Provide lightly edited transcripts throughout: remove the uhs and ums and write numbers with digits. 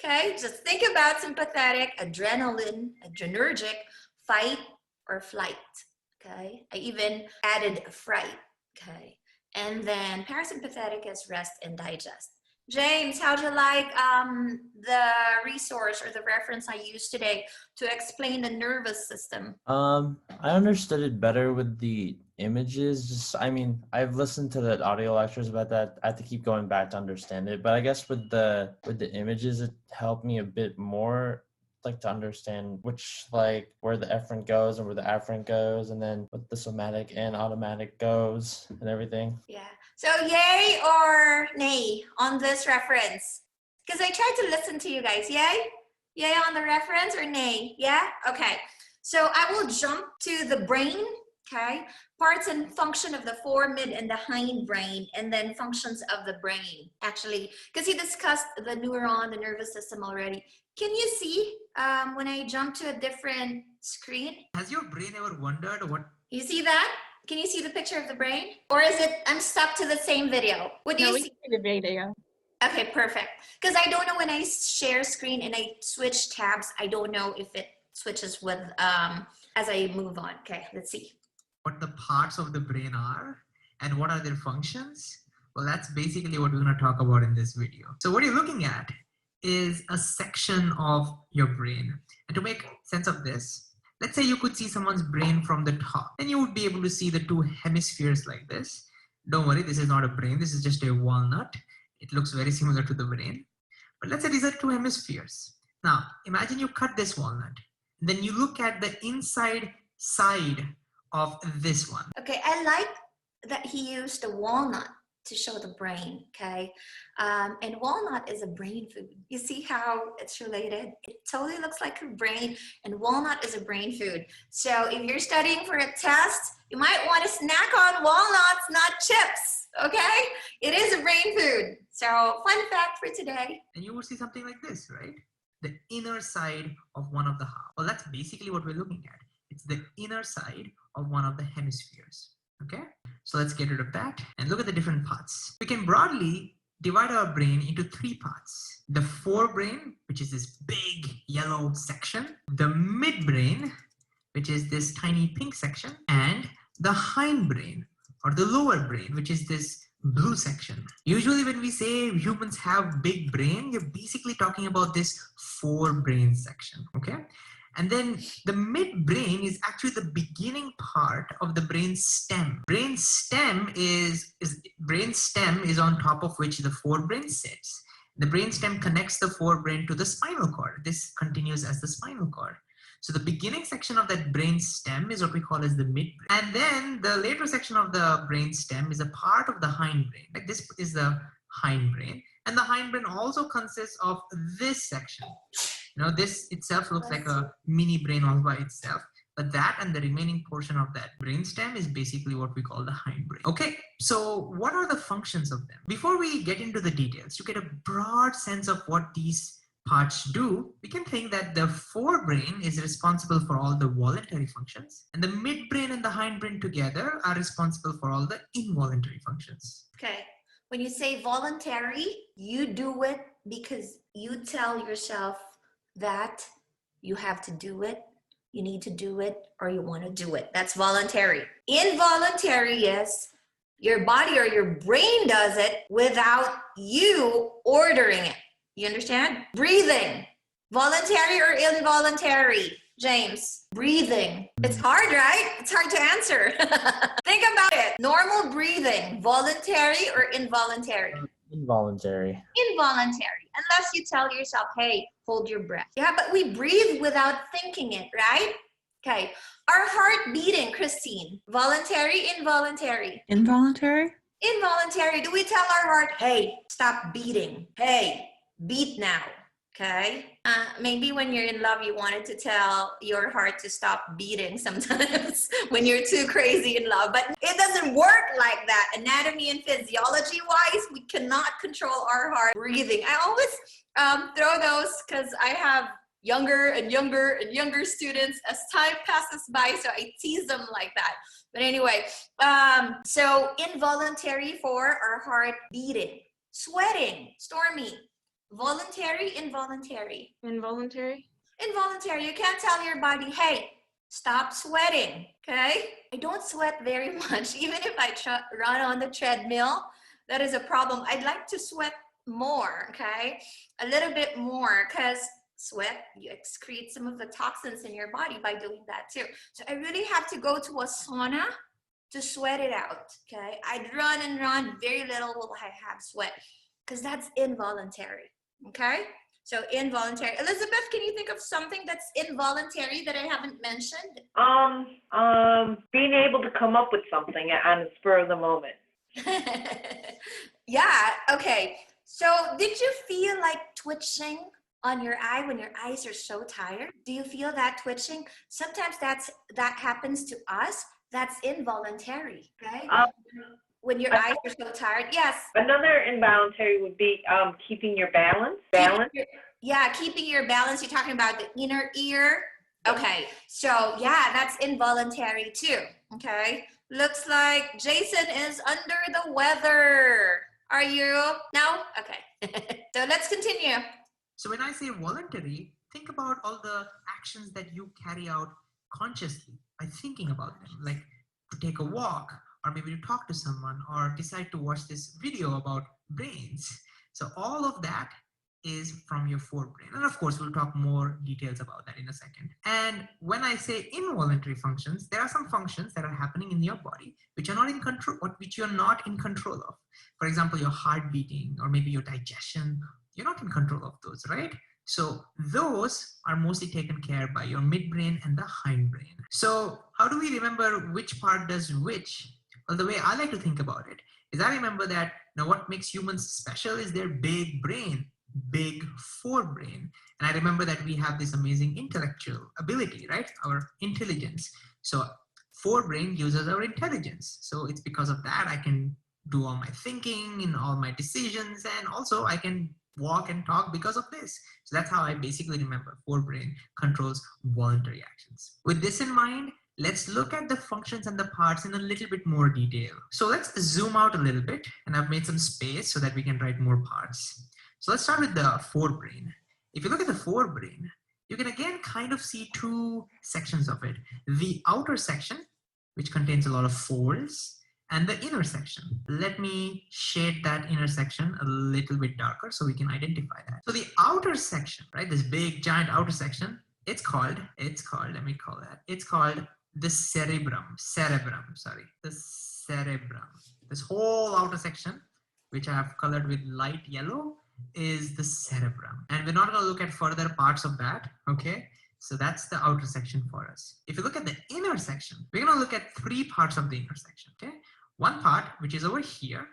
Okay, just think about sympathetic, adrenaline, adrenergic, fight or flight. Okay, I even added fright. Okay, and then parasympathetic is rest and digest. James, how'd you like the resource or the reference I used today to explain the nervous system? I understood it better with the images. Just, I mean, I've listened to the audio lectures about that. I have to keep going back to understand it. But I guess with the images, it helped me a bit more, like to understand which, like, where the efferent goes and where the afferent goes, and then what the somatic and automatic goes and everything. Yeah. So yay or nay on this reference? Because I tried to listen to you guys. Yay? Yay on the reference or nay? Yeah? Okay. So I will jump to the brain, okay? Parts and function of the fore, mid, and the hindbrain, and then functions of the brain, actually. Because he discussed the neuron, the nervous system already. Can you see when I jump to a different screen? Has your brain ever wondered what? You see that? Can you see the picture of the brain? Or is it, I'm stuck to the same video? What do you see? The video. Okay, perfect. Because I don't know when I share screen and I switch tabs, I don't know if it switches with, as I move on. Okay, let's see. What the parts of the brain are and what are their functions? Well, that's basically what we're going to talk about in this video. So what you're looking at is a section of your brain. And to make sense of this, let's say you could see someone's brain from the top, then you would be able to see the two hemispheres like this. Don't worry, this is not a brain, this is just a walnut. It looks very similar to the brain. But let's say these are two hemispheres. Now, imagine you cut this walnut, then you look at the inside side of this one. Okay, I like that he used the walnut to show the brain, okay? And walnut is a brain food. You see how it's related? It totally looks like a brain, and walnut is a brain food. So if you're studying for a test, you might want to snack on walnuts, not chips, okay? It is a brain food. So fun fact for today. And you will see something like this, right? The inner side of one of the halves. Well, that's basically what we're looking at. It's the inner side of one of the hemispheres. Okay, so let's get rid of that and look at the different parts. We can broadly divide our brain into three parts. The forebrain, which is this big yellow section, the midbrain, which is this tiny pink section, and the hindbrain or the lower brain, which is this blue section. Usually when we say humans have big brain, you're basically talking about this forebrain section, okay? And then the midbrain is actually the beginning part of the brain stem. Brain stem is on top of which the forebrain sits. The brain stem connects the forebrain to the spinal cord. This continues as the spinal cord. So the beginning section of that brain stem is what we call as the midbrain. And then the later section of the brain stem is a part of the hindbrain. Like this is the hindbrain. And the hindbrain also consists of this section. You know, this itself looks like a mini brain all by itself, but that and the remaining portion of that brainstem is basically what we call the hindbrain. Okay, so what are the functions of them? Before we get into the details, to get a broad sense of what these parts do, we can think that the forebrain is responsible for all the voluntary functions, and the midbrain and the hindbrain together are responsible for all the involuntary functions. Okay, when you say voluntary, you do it because you tell yourself that you have to do it, you need to do it, or you want to do it. That's voluntary. Involuntary is your body or your brain does it without you ordering it. You understand? Breathing. Voluntary or involuntary? James, breathing. It's hard, right? It's hard to answer. Think about it. Normal breathing, voluntary or involuntary? Involuntary. Involuntary, unless you tell yourself, hey, hold your breath. Yeah, but we breathe without thinking it, right? Okay. Our heart beating, Christine. Voluntary, involuntary? Involuntary? Involuntary. Do we tell our heart, hey, stop beating. Hey, beat now. Okay. Maybe when you're in love, you wanted to tell your heart to stop beating sometimes when you're too crazy in love, but it doesn't work like that. Anatomy and physiology wise, we cannot control our heart breathing. I always throw those because I have younger and younger and younger students as time passes by, so I tease them like that. But anyway, so involuntary for our heart beating, sweating, stormy. Voluntary, involuntary. Involuntary. Involuntary, you can't tell your body, hey, stop sweating, okay? I don't sweat very much. Even if I run on the treadmill, that is a problem. I'd like to sweat more, okay? A little bit more, because sweat, you excrete some of the toxins in your body by doing that too. So I really have to go to a sauna to sweat it out, okay? I'd run and run, very little will I have sweat, because that's involuntary, okay? So involuntary. Elizabeth, can you think of something that's involuntary that I haven't mentioned? Being able to come up with something on the spur of the moment. Yeah, okay. So did you feel like twitching on your eye when your eyes are so tired? Do you feel that twitching? Sometimes that happens to us. That's involuntary, right? When your eyes are so tired. Yes. Another involuntary would be keeping your balance. Keeping your balance. You're talking about the inner ear. Okay, so yeah, that's involuntary too. Okay, looks like Jason is under the weather. Are you? No? Okay. So let's continue. So when I say voluntary, think about all the actions that you carry out consciously by thinking about them, like to take a walk, or maybe to talk to someone, or decide to watch this video about brains. So all of that is from your forebrain. And of course, we'll talk more details about that in a second. And when I say involuntary functions, there are some functions that are happening in your body which are not in control, which you're not in control of. For example, your heart beating, or maybe your digestion, you're not in control of those, right? So those are mostly taken care by your midbrain and the hindbrain. So how do we remember which part does which? Well, the way I like to think about it is I remember that now what makes humans special is their big brain, big forebrain. And I remember that we have this amazing intellectual ability, right? Our intelligence. So forebrain gives us our intelligence. So it's because of that I can do all my thinking and all my decisions, and also I can walk and talk because of this. So that's how I basically remember forebrain controls voluntary actions. With this in mind, let's look at the functions and the parts in a little bit more detail. So let's zoom out a little bit, and I've made some space so that we can write more parts. So let's start with the forebrain. If you look at the forebrain, you can again kind of see two sections of it. The outer section, which contains a lot of folds, and the inner section. Let me shade that inner section a little bit darker so we can identify that. So the outer section, right, this big giant outer section, it's called, let me call that, it's called the cerebrum. The cerebrum. This whole outer section, which I have colored with light yellow, is the cerebrum. And we're not going to look at further parts of that, okay? So that's the outer section for us. If you look at the inner section, we're going to look at three parts of the inner section, okay? One part, which is over here.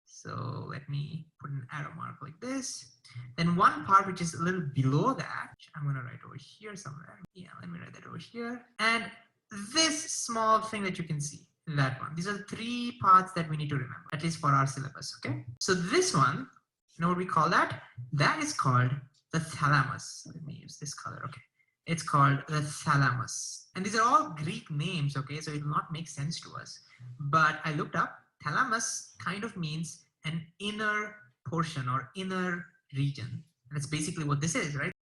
So let me put an arrow mark like this. Then one part, which is a little below that, which I'm going to write over here somewhere. Yeah, let me write that over here. And this small thing that you can see, that one. These are the three parts that we need to remember, at least for our syllabus, okay? So this one, you know what we call that? That is called the thalamus. Let me use this color, okay? It's called the thalamus. And these are all Greek names, okay? So it will not make sense to us. But I looked up, thalamus kind of means an inner portion or inner region. And that's basically what this is, right?